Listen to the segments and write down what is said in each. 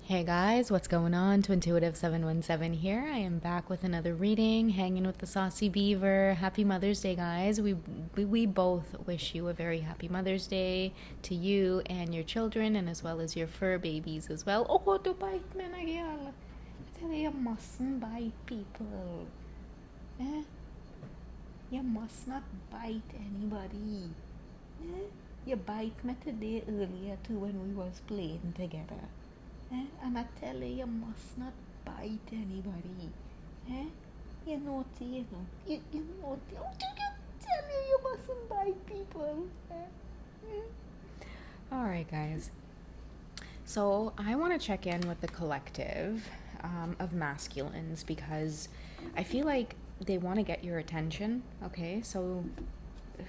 Hey guys, what's going on? Twintuitive 717 here. I am back with another reading, hanging with the saucy beaver. Happy Mother's Day, guys. We both wish you a very happy Mother's Day to you and your children, and as well as your fur babies as well. Oh, to bite me again. I tell you, you mustn't bite people. Eh? You must not bite anybody. Eh? You bite me today earlier too when we was playing together. And I tell you must not bite anybody. You're naughty, you know. You're naughty. Oh, you tell you mustn't bite people. Alright, guys. So I want to check in with the collective of masculines because I feel like they want to get your attention. Okay, so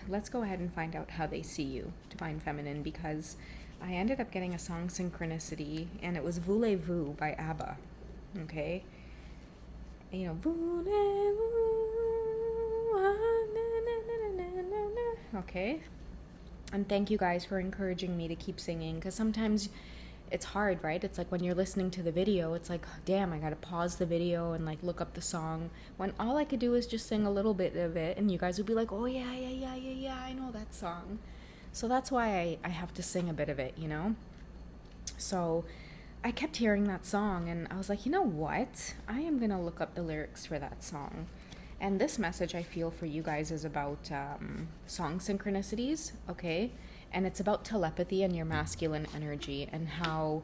let's go ahead and find out how they see you, Divine Feminine, because I ended up getting a song synchronicity, and it was Voulez-Vous by ABBA. Okay? You know, Voulez-Vous, okay? And thank you guys for encouraging me to keep singing, because sometimes it's hard, right? It's like when you're listening to the video, it's like, damn, I gotta pause the video and like look up the song, when all I could do is just sing a little bit of it, and you guys would be like, oh yeah, I know that song. So that's why I have to sing a bit of it, you know? So I kept hearing that song, and I was like, you know what? I am going to look up the lyrics for that song. And this message I feel for you guys is about song synchronicities, okay? And it's about telepathy and your masculine energy and how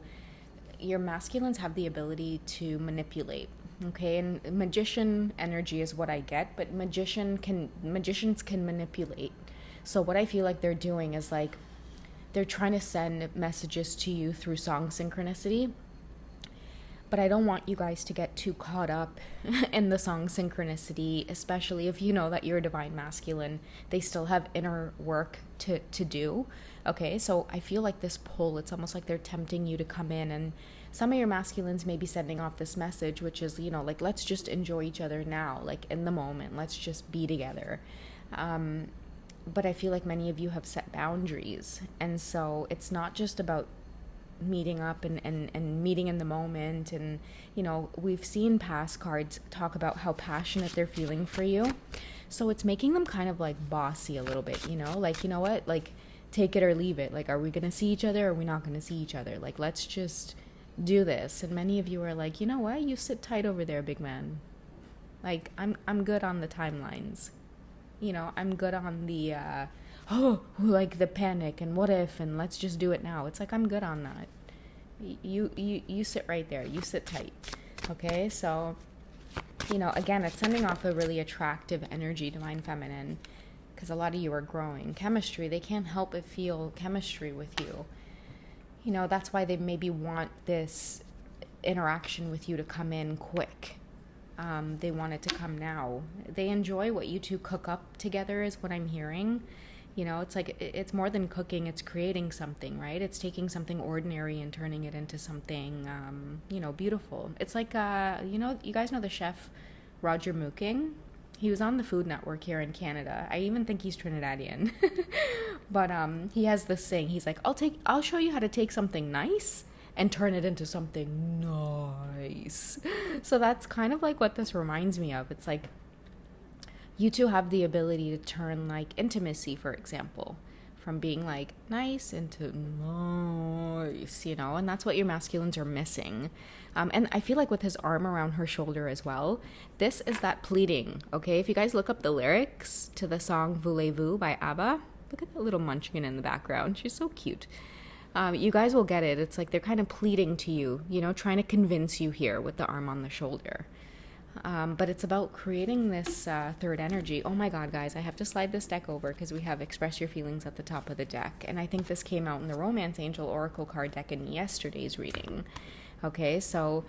your masculines have the ability to manipulate, okay? And magician energy is what I get, but magicians can manipulate. So what I feel like they're doing is like they're trying to send messages to you through song synchronicity. But I don't want you guys to get too caught up in the song synchronicity, especially if you know that you're a divine masculine. They still have inner work to do. Okay, so I feel like this pull, it's almost like they're tempting you to come in, and some of your masculines may be sending off this message, which is, you know, like, let's just enjoy each other now, like in the moment, let's just be together. But I feel like many of you have set boundaries. And so it's not just about meeting up and meeting in the moment. And, you know, we've seen past cards talk about how passionate they're feeling for you. So it's making them kind of like bossy a little bit, you know? Like, you know what? Like, take it or leave it. Like, are we going to see each other or are we not going to see each other? Like, let's just do this. And many of you are like, you know what? You sit tight over there, big man. Like, I'm good on the timelines. You know, I'm good on the, like the panic and what if and let's just do it now. It's like, I'm good on that. You sit right there. You sit tight. Okay, so, you know, again, it's sending off a really attractive energy, Divine Feminine, because a lot of you are growing. Chemistry, they can't help but feel chemistry with you. You know, that's why they maybe want this interaction with you to come in quick. They want it to come now. They enjoy what you two cook up together is what I'm hearing. You know, it's like, it's more than cooking, it's creating something, right? It's taking something ordinary and turning it into something, you know, beautiful. It's like, you know, you guys know the chef Roger Mooking? He was on the Food Network here in Canada. I even think he's Trinidadian. But he has this saying, he's like, I'll show you how to take something nice and turn it into something nice. So that's kind of like what this reminds me of. It's like you two have the ability to turn like intimacy, for example, from being like nice into nice, you know, and that's what your masculines are missing. And I feel like with his arm around her shoulder as well, this is that pleading, okay? If you guys look up the lyrics to the song Voulez-Vous by ABBA, look at the little munchkin in the background. She's so cute. You guys will get it. It's like they're kind of pleading to you, you know, trying to convince you here with the arm on the shoulder. But it's about creating this third energy. Oh my God, guys, I have to slide this deck over because we have Express Your Feelings at the top of the deck. And I think this came out in the Romance Angel Oracle card deck in yesterday's reading. Okay, so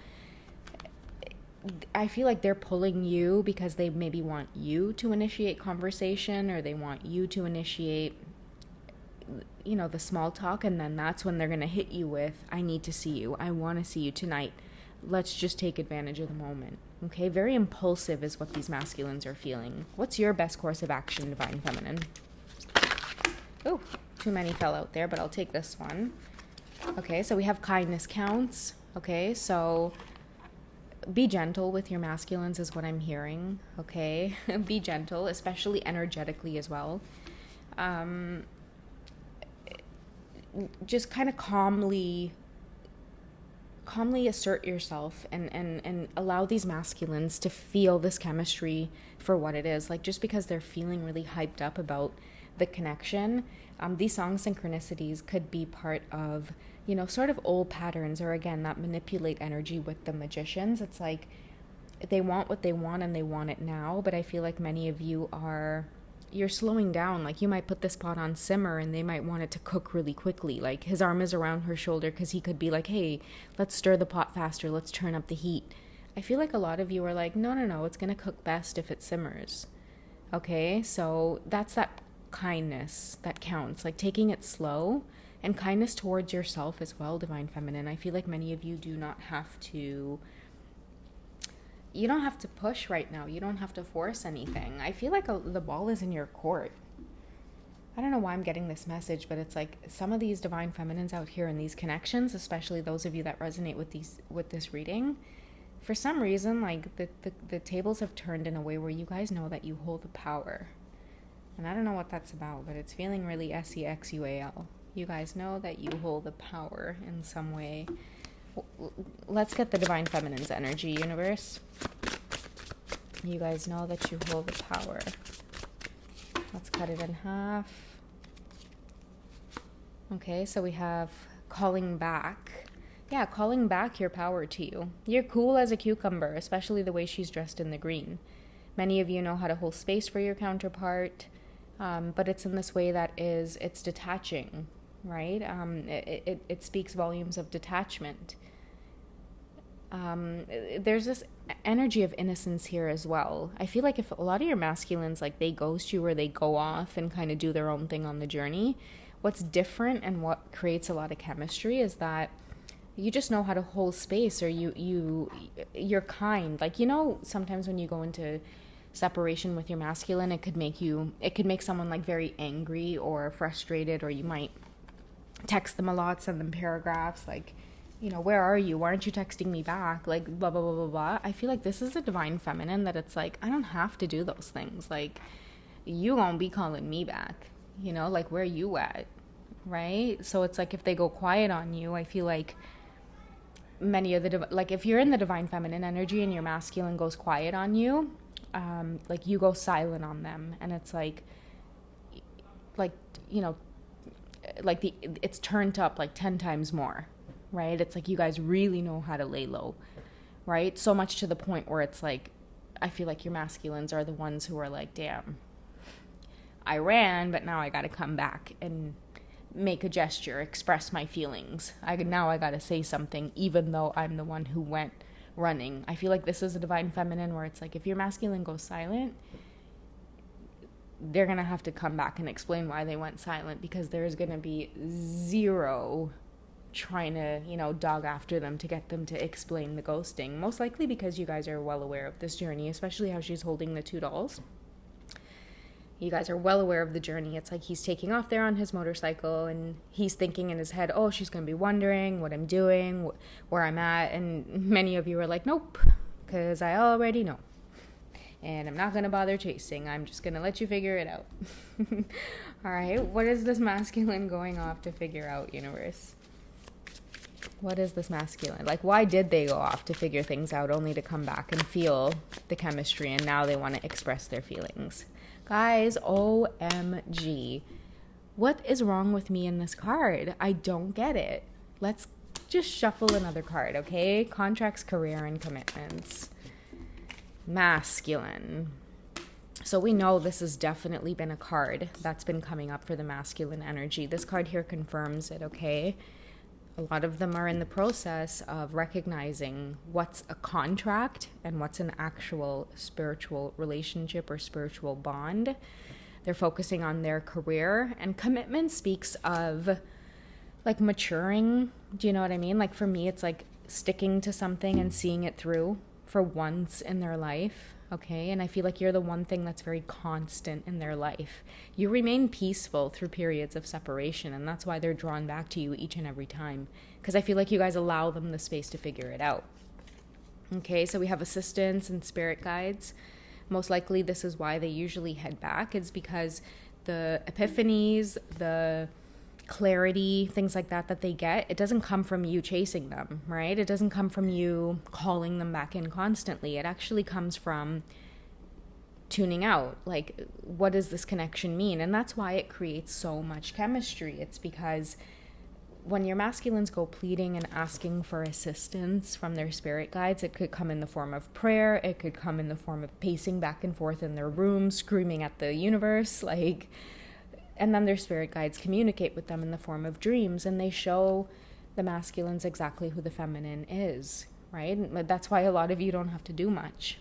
I feel like they're pulling you because they maybe want you to initiate conversation, or they want you to initiate, you know, the small talk, and then that's when they're going to hit you with, I need to see you. I want to see you tonight. Let's just take advantage of the moment. Okay, very impulsive is what these masculines are feeling. What's your best course of action, Divine Feminine? Oh, too many fell out there, but I'll take this one. Okay, so we have kindness counts. Okay, so be gentle with your masculines is what I'm hearing. Okay, be gentle, especially energetically as well. Just kind of calmly assert yourself and allow these masculines to feel this chemistry for what it is. Like, just because they're feeling really hyped up about the connection, these song synchronicities could be part of, sort of old patterns, or again, that manipulate energy with the magicians. It's like they want what they want and they want it now, but I feel like many of you you're slowing down. Like, you might put this pot on simmer and they might want it to cook really quickly. Like, his arm is around her shoulder because he could be like, hey, let's stir the pot faster, let's turn up the heat. I feel like a lot of you are like, no, it's going to cook best if it simmers. Okay, so that's that kindness that counts, like taking it slow, and kindness towards yourself as well, Divine Feminine. I feel like many of you do not have to you don't have to push right now. You don't have to force anything. I feel like the ball is in your court. I don't know why I'm getting this message, but it's like some of these divine feminines out here in these connections, especially those of you that resonate with this reading, for some reason, like the tables have turned in a way where you guys know that you hold the power. And I don't know what that's about, but it's feeling really SEXUAL. You guys know that you hold the power in some way. Let's get the divine feminine's energy, universe. You guys know that you hold the power. Let's cut it in half. Okay, so we have calling back. Yeah, calling back your power to you. You're cool as a cucumber, especially the way she's dressed in the green. Many of you know how to hold space for your counterpart, but it's in this way that it's detaching, right? It speaks volumes of detachment. There's this energy of innocence here as well. I feel like if a lot of your masculines, like, they ghost you or they go off and kind of do their own thing on the journey, what's different and what creates a lot of chemistry is that you just know how to hold space, or you're kind. Like, sometimes when you go into separation with your masculine, it could make someone like very angry or frustrated, or you might text them a lot, send them paragraphs like, where are you? Why aren't you texting me back? Like, blah, blah, blah, blah, blah. I feel like this is a divine feminine that it's like, I don't have to do those things. Like, you won't be calling me back, like, where you at? Right? So it's like, if they go quiet on you, I feel like many of like, if you're in the divine feminine energy and your masculine goes quiet on you, like, you go silent on them. And it's like, it's turned up like 10 times more. Right? It's like you guys really know how to lay low, right? So much to the point where it's like, I feel like your masculines are the ones who are like, damn, I ran, but now I got to come back and make a gesture, express my feelings. Now I got to say something, even though I'm the one who went running. I feel like this is a divine feminine where it's like, if your masculine goes silent, they're going to have to come back and explain why they went silent, because there's going to be zero trying to, dog after them to get them to explain the ghosting. Most likely because you guys are well aware of this journey, especially how she's holding the two dolls. You guys are well aware of the journey. It's like he's taking off there on his motorcycle and he's thinking in his head, oh, she's going to be wondering what I'm doing, where I'm at. And many of you are like, nope, because I already know. And I'm not going to bother chasing. I'm just going to let you figure it out. All right. What is this masculine going off to figure out, universe? What is this masculine? Like, why did they go off to figure things out only to come back and feel the chemistry, and now they want to express their feelings? Guys, OMG. What is wrong with me in this card? I don't get it. Let's just shuffle another card, okay? Contracts, career, and commitments. Masculine. So we know this has definitely been a card that's been coming up for the masculine energy. This card here confirms it, okay? A lot of them are in the process of recognizing what's a contract and what's an actual spiritual relationship or spiritual bond. They're focusing on their career, and commitment speaks of like maturing. Do you know what I mean? Like, for me, it's like sticking to something and seeing it through for once in their life, okay? And I feel like you're the one thing that's very constant in their life. You remain peaceful through periods of separation, and that's why they're drawn back to you each and every time, because I feel like you guys allow them the space to figure it out. Okay, so we have assistants and spirit guides. Most likely this is why they usually head back. It's because the epiphanies, the clarity, things like that they get, it doesn't come from you chasing them, right? It doesn't come from you calling them back in constantly. It actually comes from tuning out. Like, what does this connection mean? And that's why it creates so much chemistry. It's because when your masculines go pleading and asking for assistance from their spirit guides, it could come in the form of prayer. It could come in the form of pacing back and forth in their room, screaming at the universe, like. And then their spirit guides communicate with them in the form of dreams, and they show the masculines exactly who the feminine is, right? That's why a lot of you don't have to do much.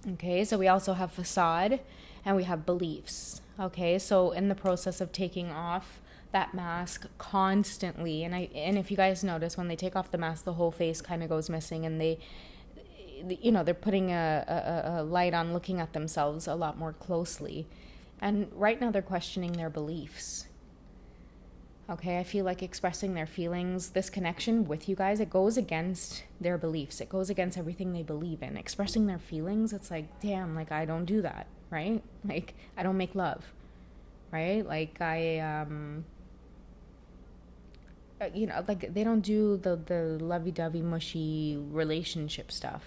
Okay, so we also have facade and we have beliefs. Okay, so in the process of taking off that mask constantly, and if you guys notice, when they take off the mask, the whole face kind of goes missing, and they're putting a light on looking at themselves a lot more closely. And right now they're questioning their beliefs. Okay, I feel like expressing their feelings, this connection with you guys, it goes against their beliefs. It goes against everything they believe in. Expressing their feelings, it's like, damn, like I don't do that, right? Like I don't make love, right? Like like they don't do the lovey-dovey mushy relationship stuff.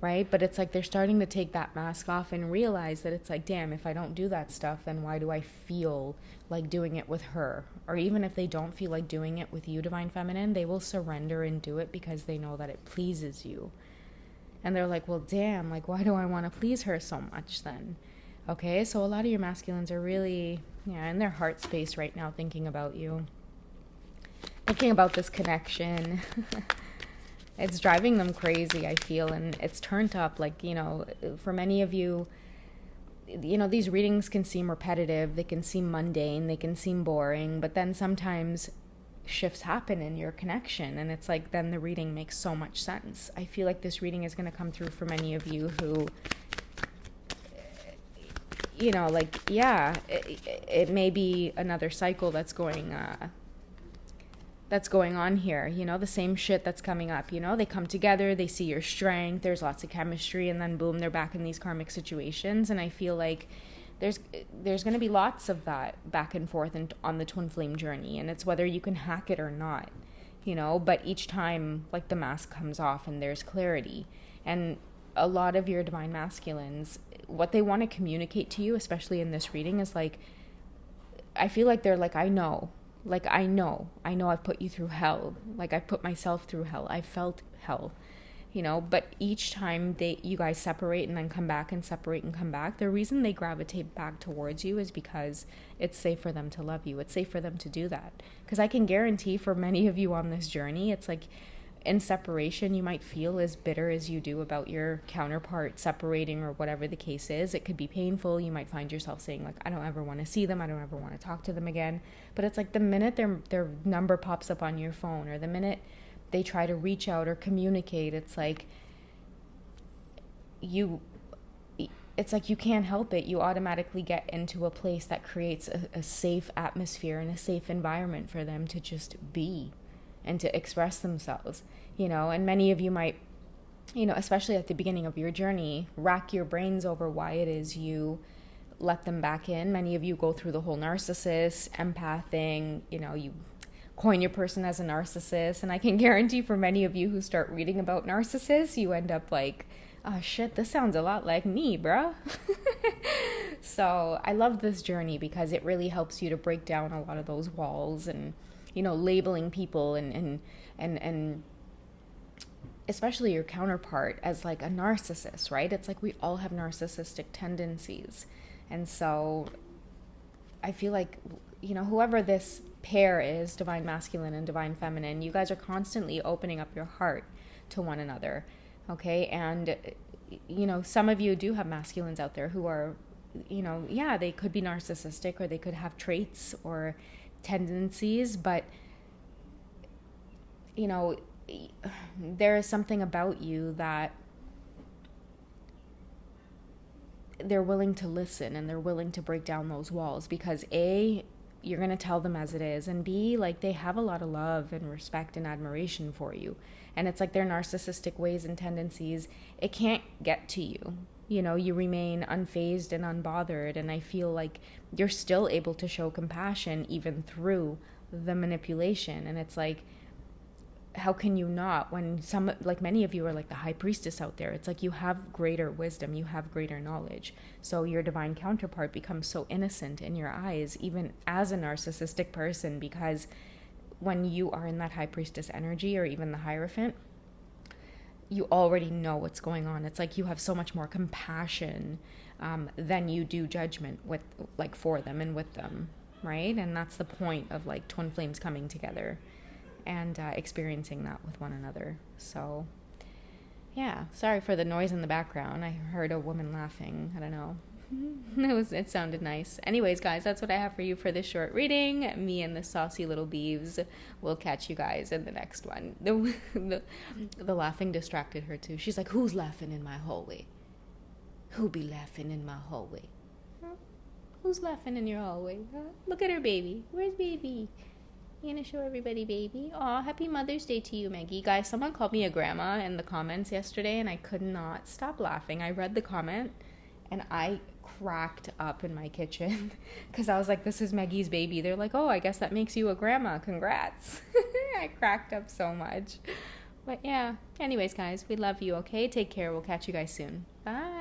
Right? But it's like they're starting to take that mask off and realize that it's like, damn, if I don't do that stuff, then why do I feel like doing it with her? Or even if they don't feel like doing it with you, Divine Feminine, they will surrender and do it because they know that it pleases you. And they're like, well, damn, like, why do I want to please her so much then? Okay, so a lot of your masculines are really, in their heart space right now thinking about you. Thinking about this connection. It's driving them crazy, I feel, and it's turned up. Like, for many of you, these readings can seem repetitive, they can seem mundane, they can seem boring, but then sometimes shifts happen in your connection, and it's like then the reading makes so much sense. I feel like this reading is going to come through for many of you who, it may be another cycle that's going on here, the same shit that's coming up, they come together, they see your strength, there's lots of chemistry, and then boom, they're back in these karmic situations. And I feel like there's going to be lots of that back and forth on the twin flame journey, and it's whether you can hack it or not, but each time, like, the mask comes off and there's clarity. And a lot of your divine masculines, what they want to communicate to you, especially in this reading, is like, I feel like they're like, I know I've put you through hell. Like, I put myself through hell. I felt hell, but each time you guys separate and then come back and separate and come back, the reason they gravitate back towards you is because it's safe for them to love you. It's safe for them to do that. Because I can guarantee for many of you on this journey, it's like, in separation, you might feel as bitter as you do about your counterpart separating or whatever the case is. It could be painful. You might find yourself saying, like, I don't ever want to see them. I don't ever want to talk to them again. But it's like the minute their number pops up on your phone, or the minute they try to reach out or communicate, it's like you can't help it. You automatically get into a place that creates a safe atmosphere and a safe environment for them to just be and to express themselves, and many of you might, especially at the beginning of your journey, rack your brains over why it is you let them back in. Many of you go through the whole narcissist, empath thing, you coin your person as a narcissist, and I can guarantee for many of you who start reading about narcissists, you end up like, oh shit, this sounds a lot like me, bruh. So I love this journey because it really helps you to break down a lot of those walls and labeling people and especially your counterpart as like a narcissist, right? It's like we all have narcissistic tendencies. And so I feel like, whoever this pair is, divine masculine and divine feminine, you guys are constantly opening up your heart to one another, okay? And, some of you do have masculines out there who are, they could be narcissistic, or they could have traits or tendencies, but there is something about you that they're willing to listen and they're willing to break down those walls because A, you're going to tell them as it is, and B, like, they have a lot of love and respect and admiration for you. And it's like their narcissistic ways and tendencies, it can't get to you. You know, you remain unfazed and unbothered, and I feel like you're still able to show compassion even through the manipulation. And it's like, how can you not, when some, like, many of you are like the high priestess out there? It's like you have greater wisdom, you have greater knowledge, so your divine counterpart becomes so innocent in your eyes, even as a narcissistic person, because when you are in that high priestess energy, or even the Hierophant, you already know what's going on. It's like you have so much more compassion than you do judgment with, like, for them and with them, right? And that's the point of, like, twin flames coming together and experiencing that with one another. So yeah, sorry for the noise in the background. I heard a woman laughing. I don't know. It sounded nice. Anyways, guys, that's what I have for you for this short reading. Me and the saucy little beeves. We'll catch you guys in the next one. The laughing distracted her too. She's like, who's laughing in my hallway? Who be laughing in my hallway? Huh? Who's laughing in your hallway? Huh? Look at her baby. Where's baby? You gonna show everybody baby? Aw, happy Mother's Day to you, Maggie. Guys, someone called me a grandma in the comments yesterday, and I could not stop laughing. I read the comment, and I cracked up in my kitchen because I was like, this is Maggie's baby. They're like, oh, I guess that makes you a grandma. Congrats. I cracked up so much. But yeah, anyways, guys, we love you, okay? Take care. We'll catch you guys soon. Bye.